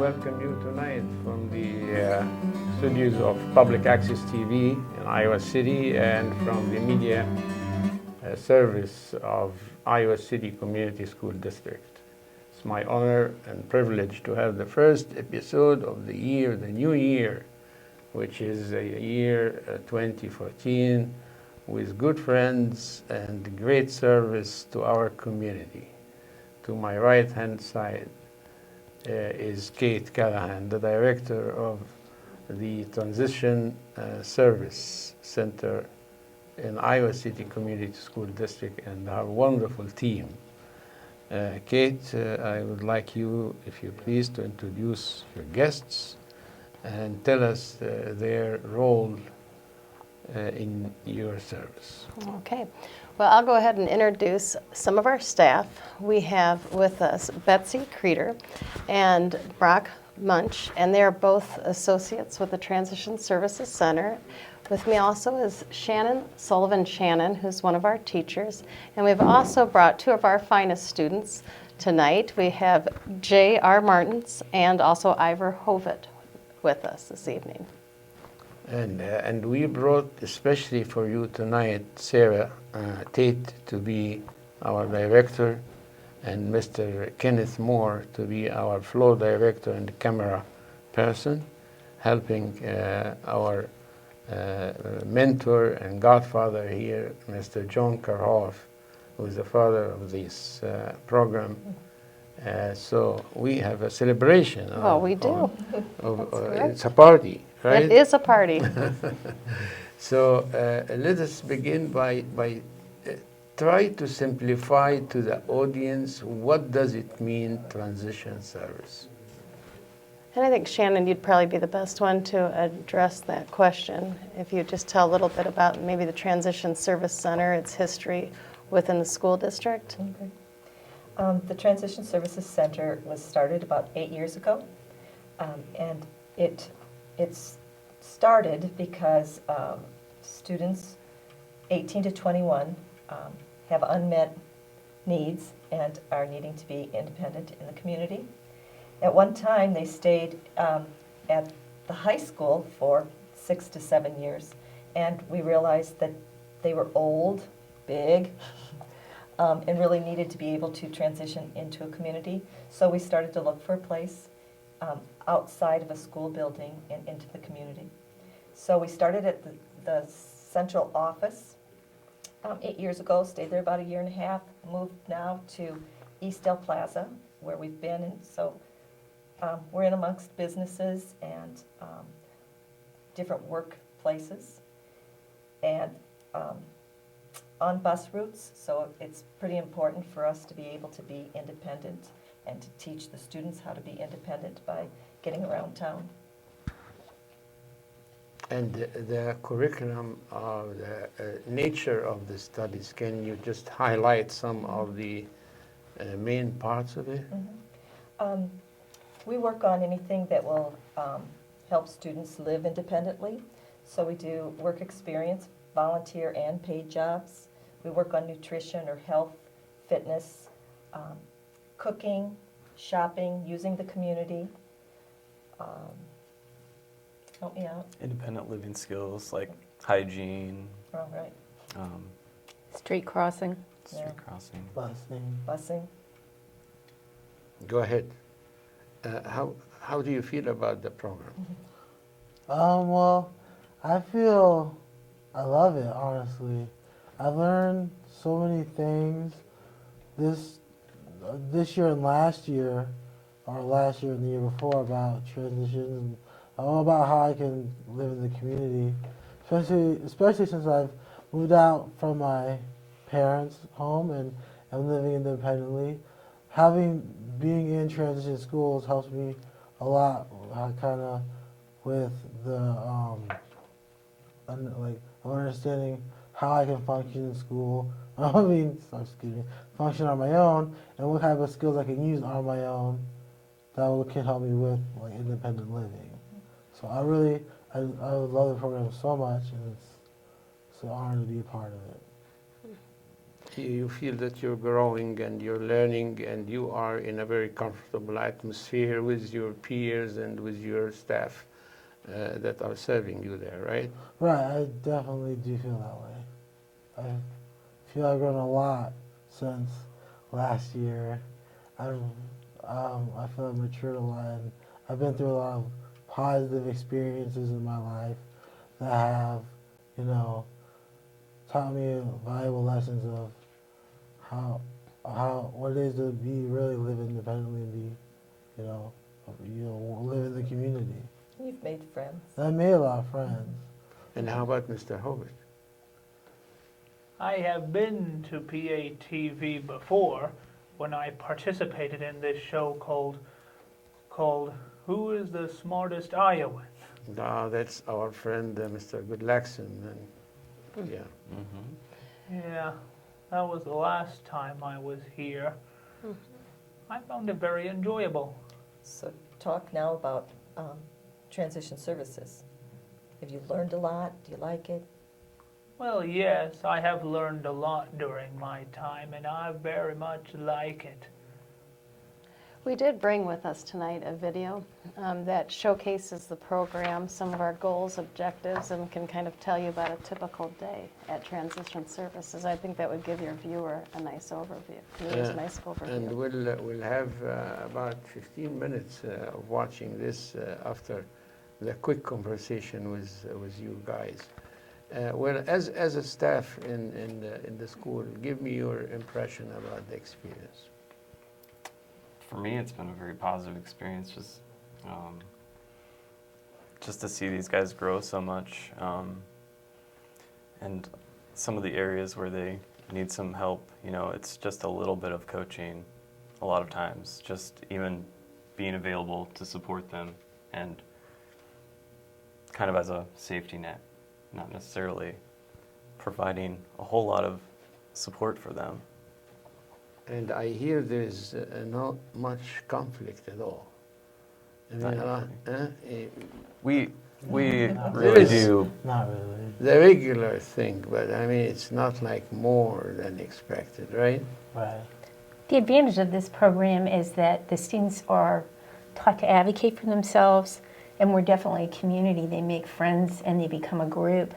welcome you tonight from the studios of Public Access TV in Iowa City and from the media service of Iowa City Community School District. It's my honor and privilege to have the first episode of the year, the new year, which is a year 2014, with good friends and great service to our community. To my right-hand side is Kate Callahan, the director of the Transition Service Center in Iowa City Community School District, and our wonderful team. Kate, I would like you, if you please, to introduce your guests and tell us their role in your service. Okay. Well, I'll go ahead and introduce some of our staff. We have with us Betsy Creeder and Brock Munch, and they're both associates with the Transition Services Center. With me also is Shannon Sullivan-Shannon, who's one of our teachers. And we've also brought two of our finest students tonight. We have J.R. Martins and also Ivor Hovitt with us this evening. And we brought especially for you tonight Sarah Tate to be our director, and Mr. Kenneth Moore to be our floor director and camera person, helping our mentor and godfather here, Mr. John Karhoff, who is the father of this program. So we have a celebration. Well, we do. It's a party, right? It is a party. So let us begin by try to simplify to the audience, what does it mean, transition service? And I think, Shannon, you'd probably be the best one to address that question. If you just tell a little bit about maybe the Transition Service Center, its history within the school district. Okay. The Transition Services Center was started about 8 years ago, and it's started because students 18 to 21 have unmet needs and are needing to be independent in the community. At one time, they stayed at the high school for 6 to 7 years, and we realized that they were old, big, and really needed to be able to transition into a community. So we started to look for a place outside of a school building and into the community. So we started at the central office 8 years ago, stayed there about a year and a half, moved now to East El Plaza, where we've been, and so we're in amongst businesses and different workplaces, and on bus routes, so it's pretty important for us to be able to be independent and to teach the students how to be independent by getting around town. And the curriculum, the nature of the studies, can you just highlight some of the main parts of it? Mm-hmm. We work on anything that will help students live independently. So we do work experience, volunteer and paid jobs. We work on nutrition or health, fitness, cooking, shopping, using the community. Help me out. Independent living skills like hygiene, Oh, right. Street crossing. street Yeah. crossing. Busing. Go ahead. How do you feel about the program? Well, I feel I love it, honestly. I learned so many things this year and last year, or last year and the year before, about transitions and all about how I can live in the community, especially since I've moved out from my parents' home and am living independently. Being in transition schools helps me a lot, kind of with the understanding how I can function in school. Function on my own, and what type of skills I can use on my own that can help me with independent living. So I love the program so much, and it's an honor to be a part of it. you feel that you're growing and you're learning and you are in a very comfortable atmosphere with your peers and with your staff that are serving you there, right? Right, I definitely do feel that way. I feel I've grown a lot since last year. I feel I've matured a lot, and I've been through a lot of positive experiences in my life that have, you know, taught me valuable lessons of how what it is to be really live independently and be, live in the community. You've made friends. And I made a lot of friends. And how about Mr. Hobart? I have been to PATV before when I participated in this show called Who is the Smartest Iowan? That's our friend, Mr. Goodlaxon. And, yeah. Yeah, that was the last time I was here. I found it very enjoyable. So talk now about transition services. Have you learned a lot? Do you like it? Well, yes, I have learned a lot during my time, and I very much like it. We did bring with us tonight a video that showcases the program, some of our goals, objectives, and can kind of tell you about a typical day at Transition Services. I think that would give your viewer a nice overview. Viewers a nice overview. And we'll have about 15 minutes of watching this after the quick conversation with you guys. Well, as a staff in the school, give me your impression about the experience. For me, it's been a very positive experience. Just to see these guys grow so much, and some of the areas where they need some help. It's just a little bit of coaching. A lot of times, just even being available to support them and kind of as a safety net, not necessarily providing a whole lot of support for them. And I hear there's not much conflict at all. I mean, We Not really really. do. Not really. the regular thing, but I mean, it's not like more than expected, right? Right. The advantage of this program is that the students are taught to advocate for themselves, and we're definitely a community. They make friends and they become a group,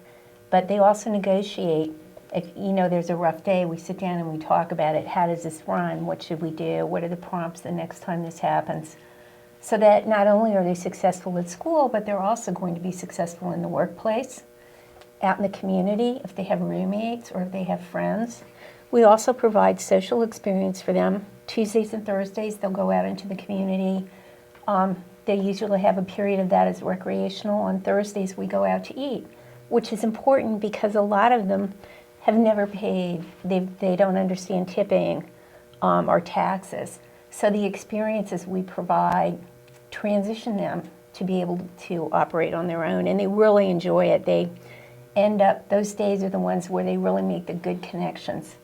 but they also negotiate. If there's a rough day, we sit down and we talk about it. How does this run? What should we do? What are the prompts the next time this happens? So that not only are they successful at school, but they're also going to be successful in the workplace, out in the community, if they have roommates or if they have friends. We also provide social experience for them. Tuesdays and Thursdays, they'll go out into the community. They usually have a period of that as recreational. On Thursdays, we go out to eat, which is important because a lot of them have never paid. They don't understand tipping or taxes. So the experiences we provide transition them to be able to operate on their own, and they really enjoy it. They end up, those days are the ones where they really make the good connections.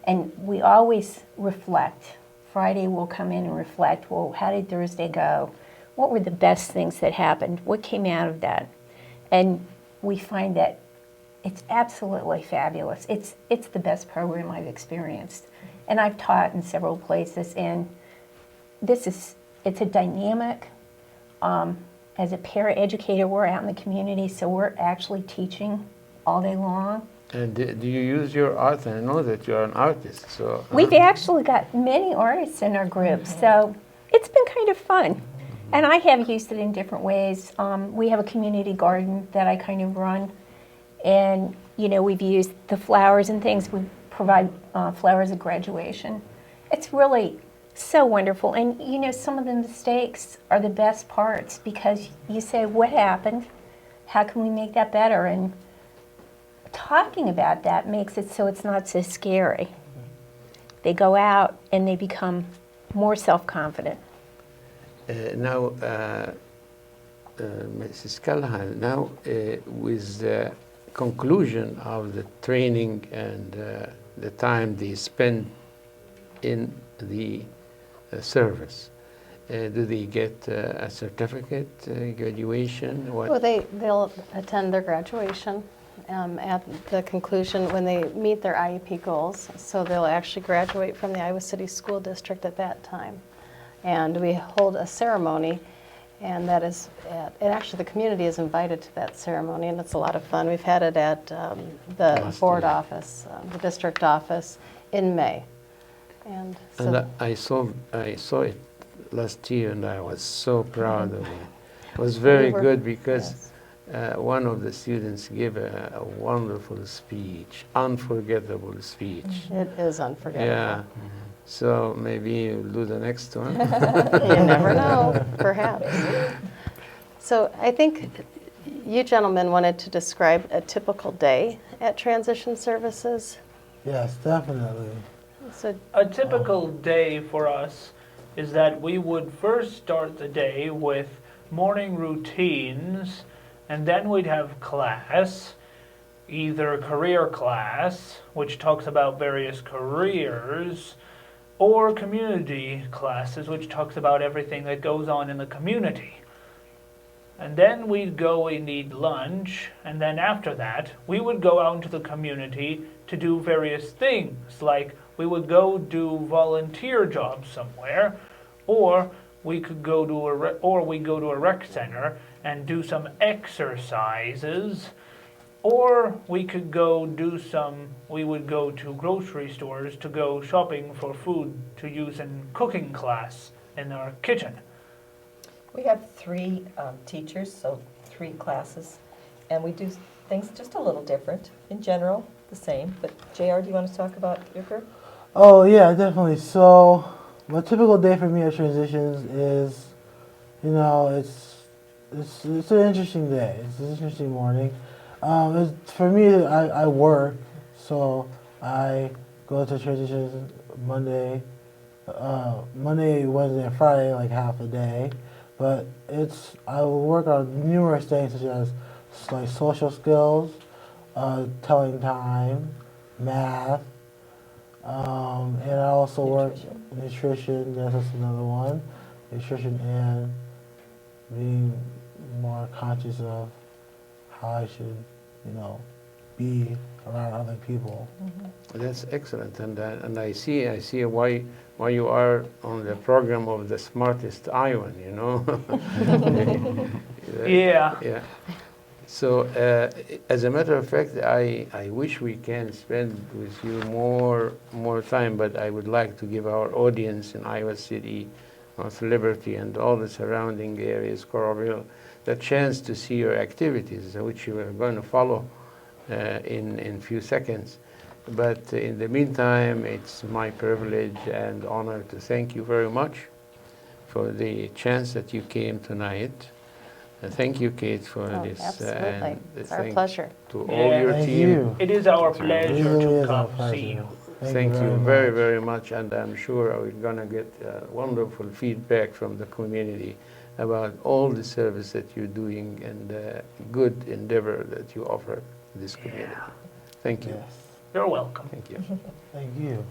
And we always reflect. Friday we'll come in and reflect, well, how did Thursday go? What were the best things that happened? What came out of that? And we find that it's absolutely fabulous. It's the best program I've experienced. And I've taught in several places, and it's a dynamic, as a para-educator, we're out in the community, so we're actually teaching all day long. And do you use your art? I know that you're an artist, so... We've actually got many artists in our group, so it's been kind of fun. And I have used it in different ways. We have a community garden that I kind of run, and we've used the flowers and things. We provide flowers at graduation. It's really so wonderful. And some of the mistakes are the best parts because you say, what happened? How can we make that better? And talking about that makes it so it's not so scary. They go out and they become more self-confident. Now, Mrs. Callahan, now with the conclusion of the training and the time they spend in the service, do they get a certificate, graduation? What? Well, they'll attend their graduation, at the conclusion when they meet their IEP goals. So they'll actually graduate from the Iowa City School District at that time. And we hold a ceremony, and that is and actually the community is invited to that ceremony, and it's a lot of fun. We've had it at the Last board year. office, the district office in May. And so And I saw it last year, and I was so proud of it. It was very We were- good because yes. one of the students gave a wonderful speech, unforgettable speech. It is unforgettable. Yeah. So maybe you'll do the next one. You never know, perhaps. So I think you gentlemen wanted to describe a typical day at Transition Services. Yes, definitely. So A typical day for us is that we would first start the day with morning routines, and then we'd have class, either career class, which talks about various careers, or community classes, which talks about everything that goes on in the community. And then we'd go and eat lunch, and then after that, we would go out into the community to do various things, like we would go do volunteer jobs somewhere, or we could go to a rec center and do some exercises, or we would go to grocery stores to go shopping for food to use in cooking class in our kitchen. We have 3 teachers, so 3 classes, and we do things just a little different. In general, the same. But JR, do you want to talk about your group? Oh yeah, definitely. So, a typical day for me at Transitions is, you know, it's an interesting day. It's an interesting morning. For me, I work, so I go to Transitions Monday, Wednesday, and Friday, like half a day. But I will work on numerous things such as like social skills, telling time, math, and I also work nutrition. That's another one, nutrition, and being more conscious of how I should, be around other people. That's excellent, and I see why you are on the program of the smartest Iowan, you know. Yeah. Yeah. So, as a matter of fact, I wish we can spend with you more time, but I would like to give our audience in Iowa City, North Liberty, and all the surrounding areas, Coralville, the chance to see your activities, which you are going to follow in a few seconds. But in the meantime, it's my privilege and honor to thank you very much for the chance that you came tonight. Thank you, Kate, for oh, this. absolutely. And It's our thank pleasure. to Yeah. all your Thank team. you. It is our It pleasure really to is our come pleasure. see you. Thank you very, much. very much, and I'm sure we're going to get wonderful feedback from the community about all the service that you're doing and the good endeavor that you offer this community. Thank you. Yes. You're welcome. Thank you. Thank you.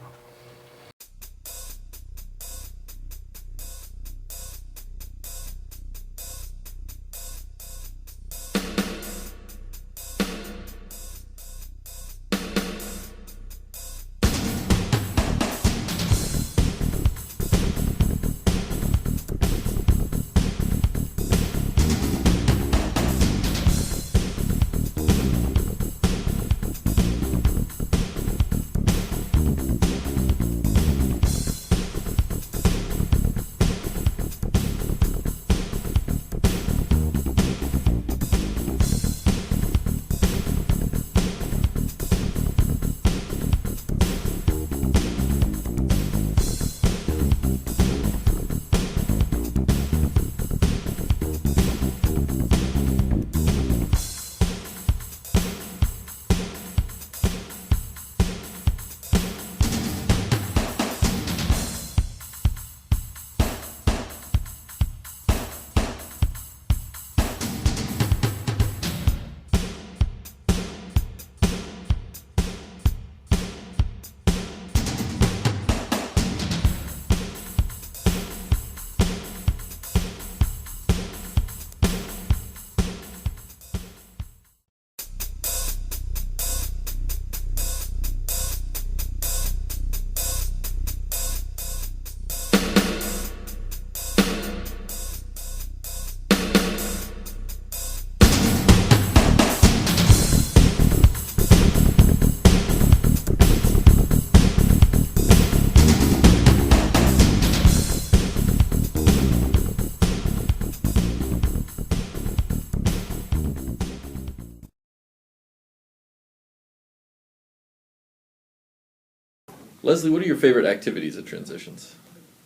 Leslie, what are your favorite activities at Transitions?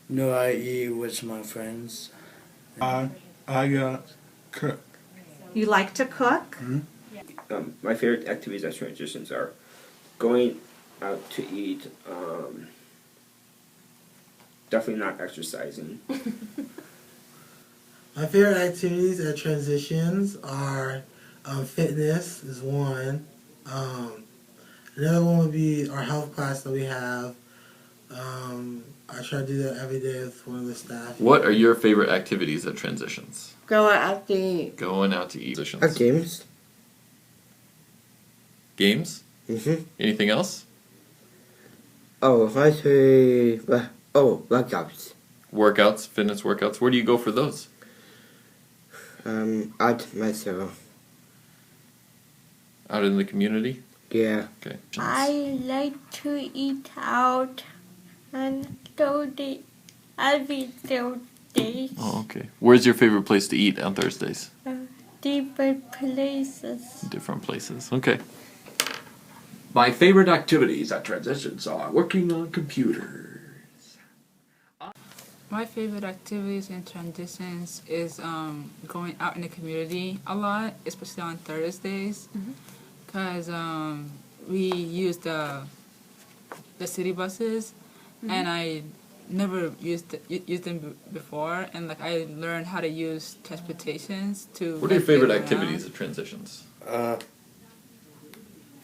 No, I eat with my friends. I got cook. You like to cook? My favorite activities at Transitions are going out to eat, definitely not exercising. My favorite activities at Transitions are fitness is one. Another one would be our health class that we have. I try to do that every day with one of the staff. What are your favorite activities at Transitions? Going out to eat. Going out to eat. Transitions. Games. Games? Mm-hmm. Anything else? Oh, I say, workouts. Workouts, fitness workouts. Where do you go for those? Out myself. Out in the community? Yeah. Okay. I like to eat out on Thursday, every Thursday. Oh, okay. Where's your favorite place to eat on Thursdays? Different places. Different places. Okay. My favorite activities at Transitions are working on computers. My favorite activities in Transitions is going out in the community a lot, especially on Thursdays, because we use the city buses, and I never used them before, and like I learned how to use transportations to. What are your favorite activities at Transitions?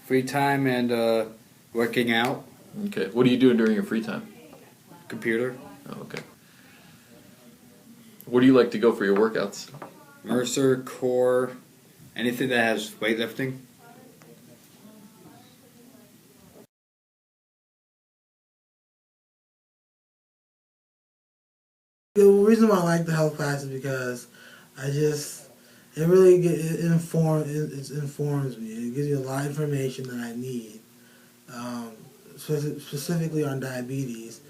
Free time and working out. Okay. What are you doing during your free time? Computer. Oh, okay. Where do you like to go for your workouts? Mercer, core, anything that has weightlifting. The reason why I like the health class is because it really informs me. It gives me a lot of information that I need, specifically on diabetes.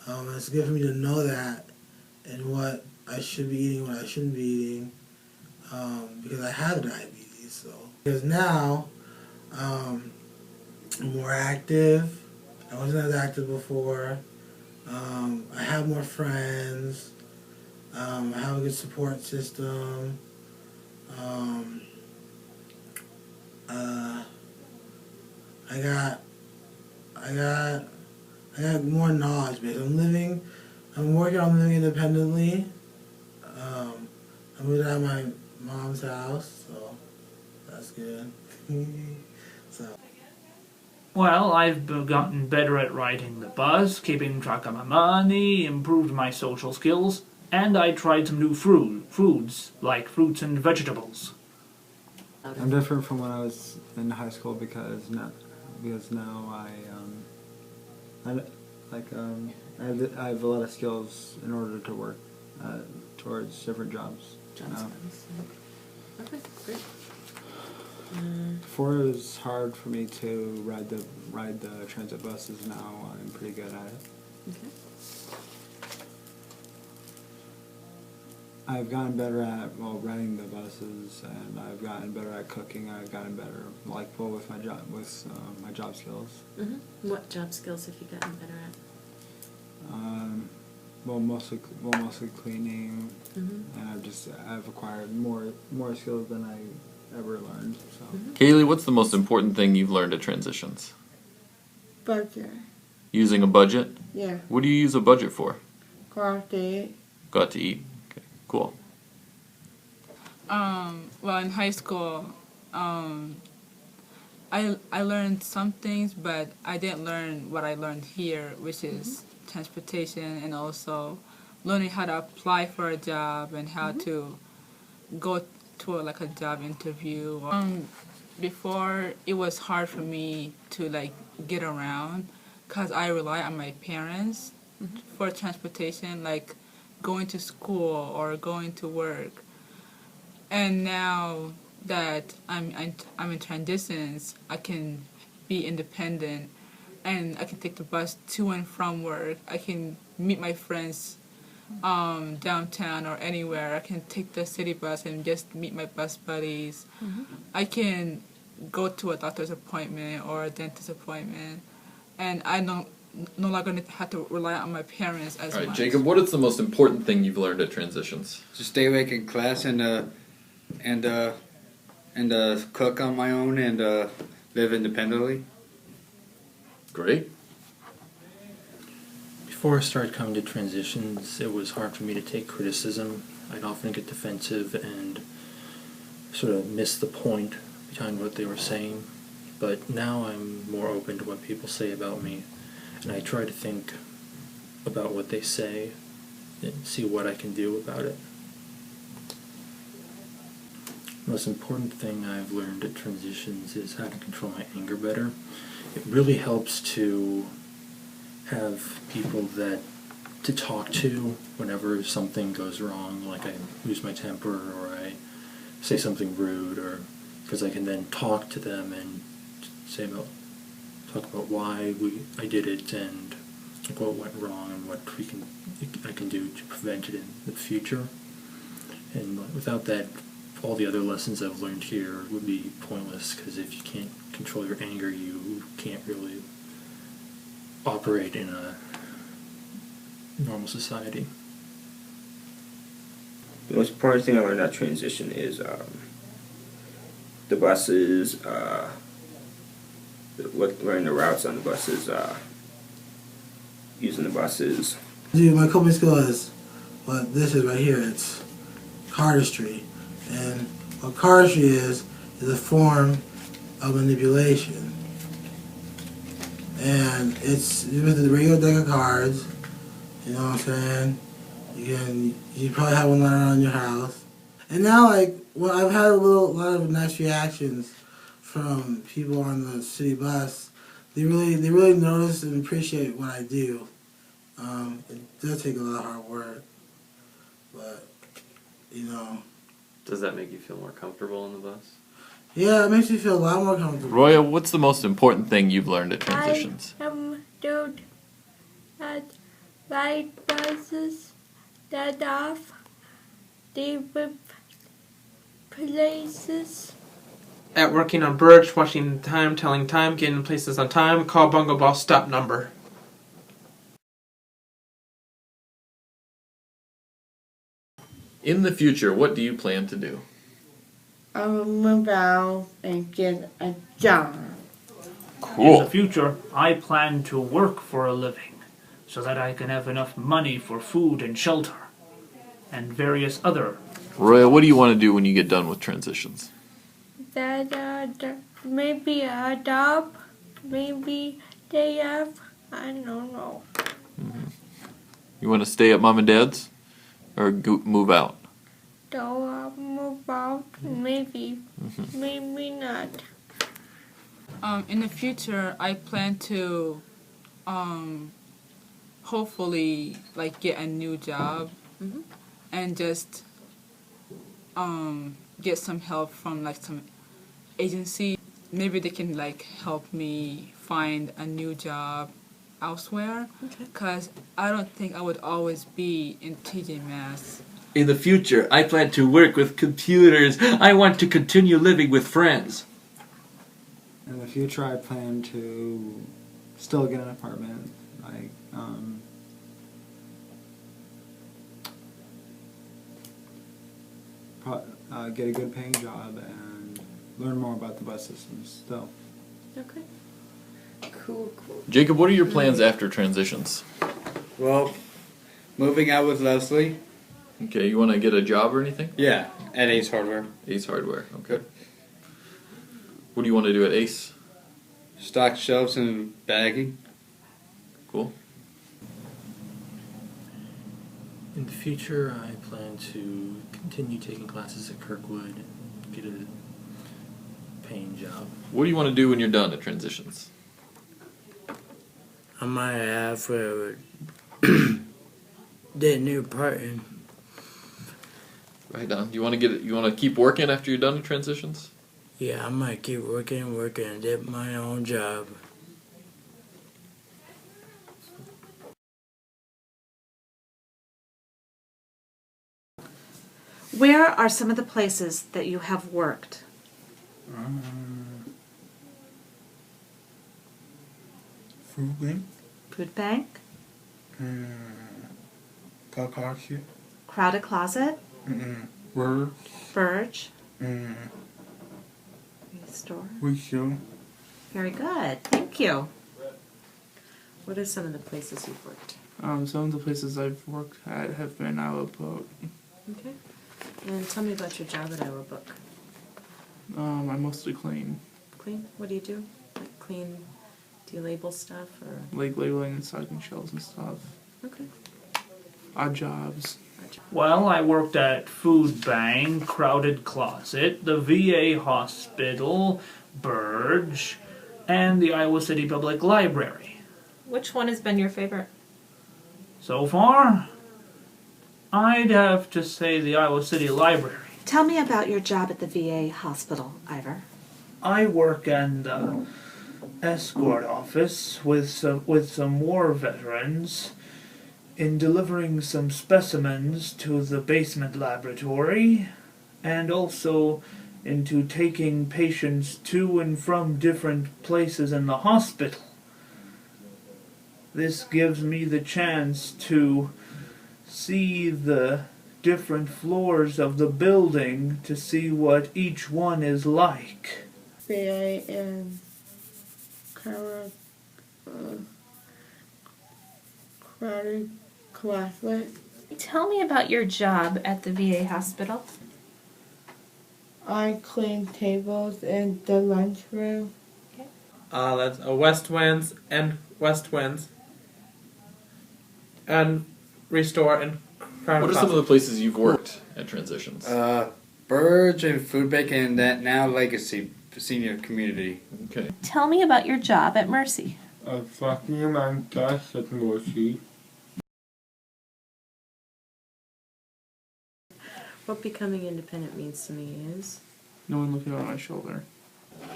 It's good for me to know that and what I should be eating, what I shouldn't be eating, because I have diabetes. So because now I'm more active. I wasn't as active before. I have more friends. I have a good support system. I got more knowledge base. I'm working on living independently. I moved out of my mom's house, so that's good. Well, I've gotten better at riding the bus, keeping track of my money, improved my social skills, and I tried some new foods, like fruits and vegetables. I'm different from when I was in high school because now I have a lot of skills in order to work towards different jobs. Okay, great. Before it was hard for me to ride the transit buses. Now I'm pretty good at it. Okay. I've gotten better at riding the buses, and I've gotten better at cooking. I've gotten better with my job skills. What job skills have you gotten better at? Mostly cleaning, and I've acquired more skills than I ever learned. So. Kaylee, what's the most important thing you've learned at Transitions? Budget. Using a budget? Yeah. What do you use a budget for? Go out to eat. Go out to eat. Okay, cool. Well, in high school, I learned some things, but I didn't learn what I learned here, which is transportation, and also learning how to apply for a job and how to go to a job interview. Before, it was hard for me to get around because I rely on my parents for transportation, like going to school or going to work. And now that I'm in Transitions, I can be independent, and I can take the bus to and from work. I can meet my friends downtown or anywhere. I can take the city bus and just meet my bus buddies. I can go to a doctor's appointment or a dentist appointment, and I don't no longer have to rely on my parents as All right, much. Jacob, what is the most important thing you've learned at transitions? To stay awake in class and cook on my own and live independently. Great. Before I started coming to transitions, it was hard for me to take criticism. I'd often get defensive and sort of miss the point behind what they were saying. But now I'm more open to what people say about me, and I try to think about what they say and see what I can do about it. The most important thing I've learned at transitions is how to control my anger better. It really helps to have people to talk to whenever something goes wrong, like I lose my temper or I say something rude, or because I can then talk to them and talk about why I did it and what went wrong and what I can do to prevent it in the future. And without that, all the other lessons I've learned here would be pointless, because if you can't control your anger, you can't really operate in a normal society. The most important thing I learned at transition is the buses, learning the routes on the buses, using the buses. Dude, my coping skill is what this is right here. It's cardistry. And what cardistry is a form of manipulation. And it's with the regular deck of cards, you know what I'm saying? You probably have one lying around your house. And now, like, well, I've had a lot of nice reactions from people on the city bus. They really notice and appreciate what I do. It does take a lot of hard work, but you know. Does that make you feel more comfortable on the bus? Yeah, it makes me feel a lot more comfortable. Roya, what's the most important thing you've learned at transitions? I don't ride buses that off different places. At working on Birch, watching time, telling time, getting places on time, call Bungo Boss stop number. In the future, what do you plan to do? I will move out and get a job. In the future, I plan to work for a living so that I can have enough money for food and shelter and various other. Roya, what do you want to do when you get done with transitions? Maybe a job, maybe day off, I don't know. You want to stay at mom and dad's or move out? So move out, maybe, maybe not. In the future, I plan to hopefully get a new job and just get some help from some agency. Maybe they can help me find a new job elsewhere, because I don't think I would always be in TJ Maxx. In the future, I plan to work with computers. I want to continue living with friends. In the future, I plan to still get an apartment, get a good paying job, and learn more about the bus systems still. Okay. Cool. Jacob, what are your plans after transitions? Well, moving out with Leslie. Okay, you want to get a job or anything? Yeah, at Ace Hardware. Ace Hardware, okay. What do you want to do at Ace? Stock shelves and bagging. Cool. In the future, I plan to continue taking classes at Kirkwood and get a paying job. What do you want to do when you're done at transitions? I might have to get a new partner. Right on. You want to keep working after you're done at transitions? Yeah, I might keep working and get my own job. Where are some of the places that you have worked? Food bank. Food bank? Kakashi. Crowded closet? Word. Verge? Store? We show. Very good. Thank you. What are some of the places you've worked? Some of the places I've worked at have been Iowa Boat. Okay. And tell me about your job at Iowa Book. I mostly clean. Clean? What do you do? Like clean, do you label stuff or? Like labeling and stocking shelves and stuff. Okay. Odd jobs. Well, I worked at Food Bank, Crowded Closet, the VA Hospital, Burge, and the Iowa City Public Library. Which one has been your favorite? So far, I'd have to say the Iowa City Library. Tell me about your job at the VA hospital, Ivor. I work in the escort office with some war veterans in delivering some specimens to the basement laboratory and also into taking patients to and from different places in the hospital. This gives me the chance to see the different floors of the building to see what each one is like. VA and Crowded Closet. Tell me about your job at the VA hospital. I clean tables in the lunchroom. That's West Winds and West Winds. And Restore and Crown What are some of the places you've worked at Transitions? Burge and Food Bank and that now Legacy Senior Community. Okay. Tell me about your job at Mercy. Fucking my desk at Mercy. What becoming independent means to me is? No one looking over my shoulder.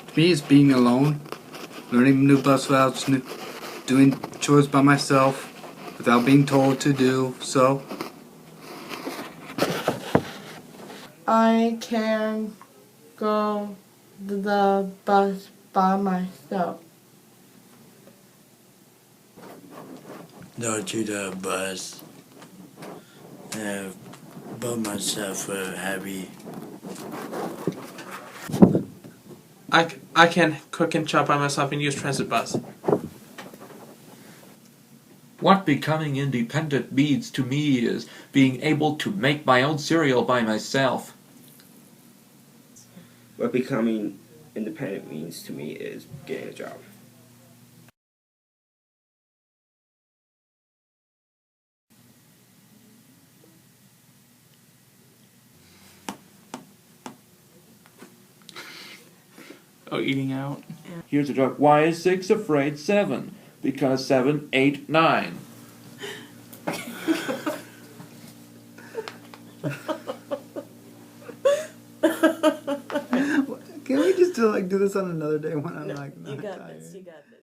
To me, it's being alone, learning new bus routes, doing chores by myself without being told to do so. I can go to the bus by myself. Go to the bus. By myself happy. I can cook and chop by myself and use transit bus. What becoming independent means to me is being able to make my own cereal by myself. What becoming independent means to me is getting a job. Oh, eating out. Here's a joke. Why is 6 afraid 7? Because 7, 8, 9. Can we just do this on another day when I'm like not You got tired? this. You got this.